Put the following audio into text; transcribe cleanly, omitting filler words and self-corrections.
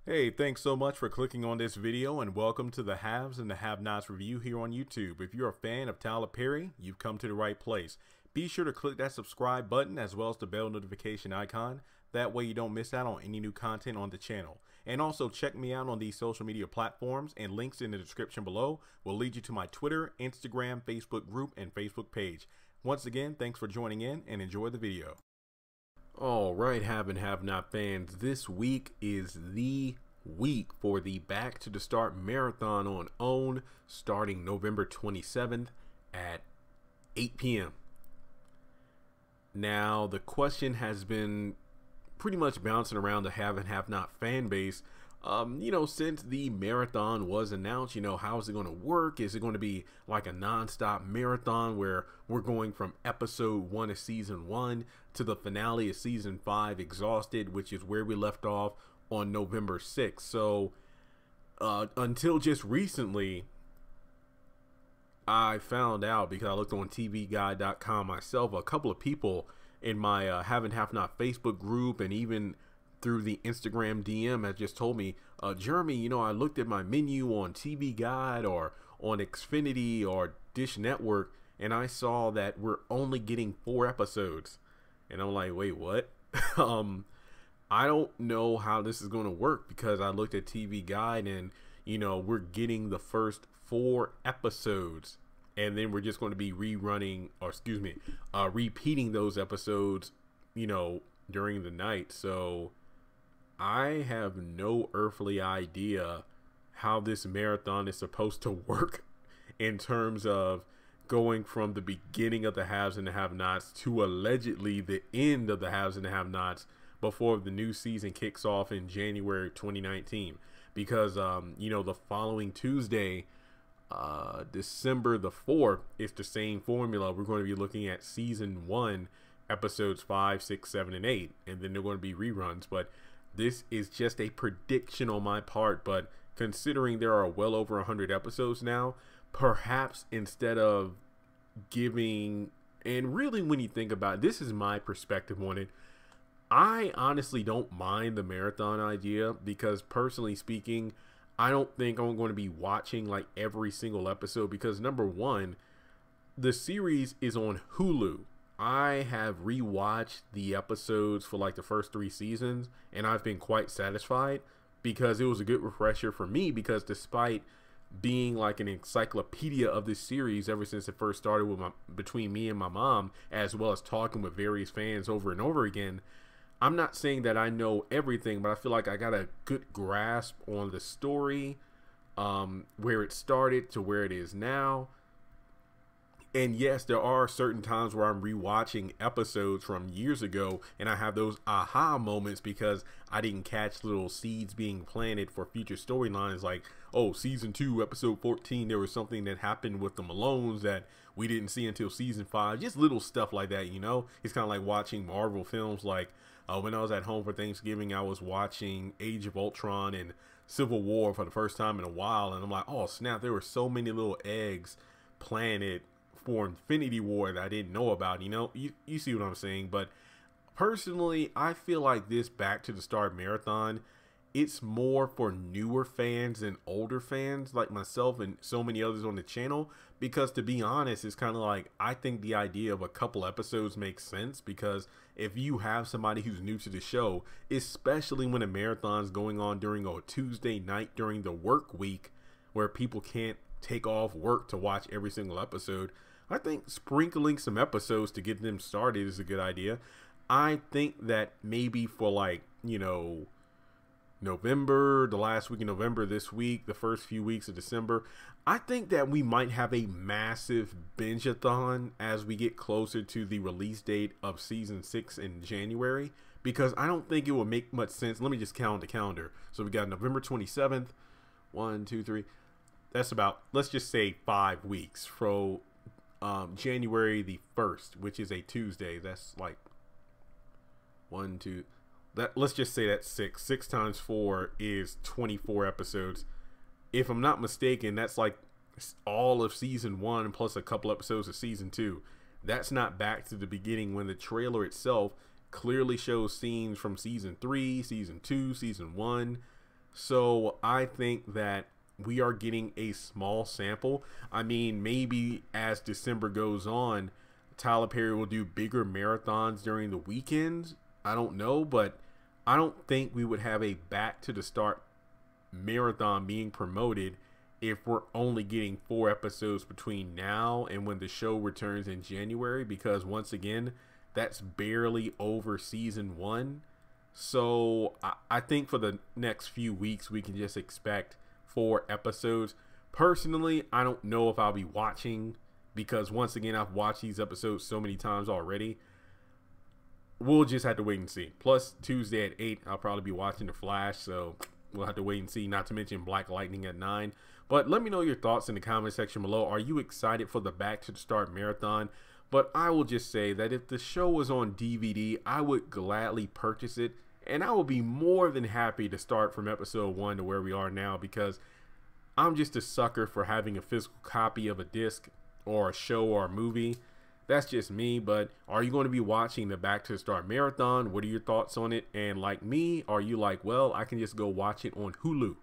Hey, thanks so much for clicking on this video and welcome to the Haves and the Have-Nots review here on YouTube. If you're a fan of Tyler Perry, you've come to the right place. Be sure to click that subscribe button as well as the bell notification icon. That way you don't miss out on any new content on the channel. And also check me out on these social media platforms, and links in the description below will lead you to my Twitter, Instagram, Facebook group, and Facebook page. Once again, thanks for joining in and enjoy the video. Alright, Have and Have Not fans, this week is the week for the Back to the Start marathon on HAHN, starting November 27th at 8 p.m. Now, the question has been pretty much bouncing around the Have and Have Not fan base, since the marathon was announced. How is it going to work? Is it going to be like a non-stop marathon where we're going from episode 1 of season 1 to the finale of season 5, Exhausted, which is where we left off on November 6th. So until just recently, I found out, because I looked on tvguide.com myself, a couple of people in my Have and Have Not Facebook group, and even through the Instagram DM, has just told me, Jeremy, I looked at my menu on TV Guide or on Xfinity or Dish Network, and I saw that we're only getting 4 episodes. And I'm like, wait, what? I don't know how this is going to work, because I looked at TV Guide and, we're getting the first 4 episodes, and then we're just going to be repeating those episodes, during the night. So I have no earthly idea how this marathon is supposed to work in terms of going from the beginning of the Haves and the Have-Nots to allegedly the end of the Haves and the Have-Nots before the new season kicks off in January 2019. Because, the following Tuesday, December the 4th, it's the same formula. We're going to be looking at season 1, episodes 5, 6, 7, and 8, and then they're going to be reruns. But this is just a prediction on my part, but considering there are well over 100 episodes now, perhaps instead of giving, and really when you think about it, this is my perspective on it, I honestly don't mind the marathon idea, because personally speaking, I don't think I'm going to be watching like every single episode, because number one, the series is on Hulu. I have rewatched the episodes for like the first 3 seasons, and I've been quite satisfied, because it was a good refresher for me, because despite being like an encyclopedia of this series ever since it first started between me and my mom, as well as talking with various fans over and over again, I'm not saying that I know everything, but I feel like I got a good grasp on the story, where it started to where it is now. And yes, there are certain times where I'm rewatching episodes from years ago, and I have those aha moments, because I didn't catch little seeds being planted for future storylines, like, oh, season 2, episode 14, there was something that happened with the Malones that we didn't see until season 5. Just little stuff like that, It's kind of like watching Marvel films. Like, when I was at home for Thanksgiving, I was watching Age of Ultron and Civil War for the first time in a while, and I'm like, oh snap, there were so many little eggs planted for Infinity War that I didn't know about. You see what I'm saying. But personally, I feel like this Back to the Start marathon, it's more for newer fans than older fans like myself and so many others on the channel, because to be honest, it's kind of like, I think the idea of a couple episodes makes sense, because if you have somebody who's new to the show, especially when a marathon's going on during a Tuesday night during the work week, where people can't take off work to watch every single episode, I think sprinkling some episodes to get them started is a good idea. I think that maybe for like, November, the last week of November, this week, the first few weeks of December, I think that we might have a massive binge-a-thon as we get closer to the release date of season 6 in January, because I don't think it will make much sense. Let me just count the calendar. So we got November 27th, 1, 2, 3. That's about, let's just say 5 weeks. For January the 1st, which is a Tuesday, that's like 1, 2, let's just say that's 6. 6 times 4 is 24 episodes. If I'm not mistaken, that's like all of season 1 plus a couple episodes of season 2. That's not back to the beginning, when the trailer itself clearly shows scenes from season 3, season 2, season 1. So I think that we are getting a small sample. I mean, maybe as December goes on, Tyler Perry will do bigger marathons during the weekends. I don't know, but I don't think we would have a back to the start marathon being promoted if we're only getting 4 episodes between now and when the show returns in January, because once again, that's barely over season 1. So I think for the next few weeks we can just expect 4 episodes. Personally, I don't know if I'll be watching, because once again, I've watched these episodes so many times already. We'll just have to wait and see. Plus, Tuesday at 8, I'll probably be watching The Flash, so we'll have to wait and see, not to mention Black Lightning at 9. But let me know your thoughts in the comment section below. Are you excited for the Back to the Start marathon? But I will just say that if the show was on DVD, I would gladly purchase it, and I would be more than happy to start from episode 1 to where we are now, because I'm just a sucker for having a physical copy of a disc or a show or a movie. That's just me. But are you going to be watching the Back to the Start marathon? What are your thoughts on it? And like me, are you like, well, I can just go watch it on Hulu?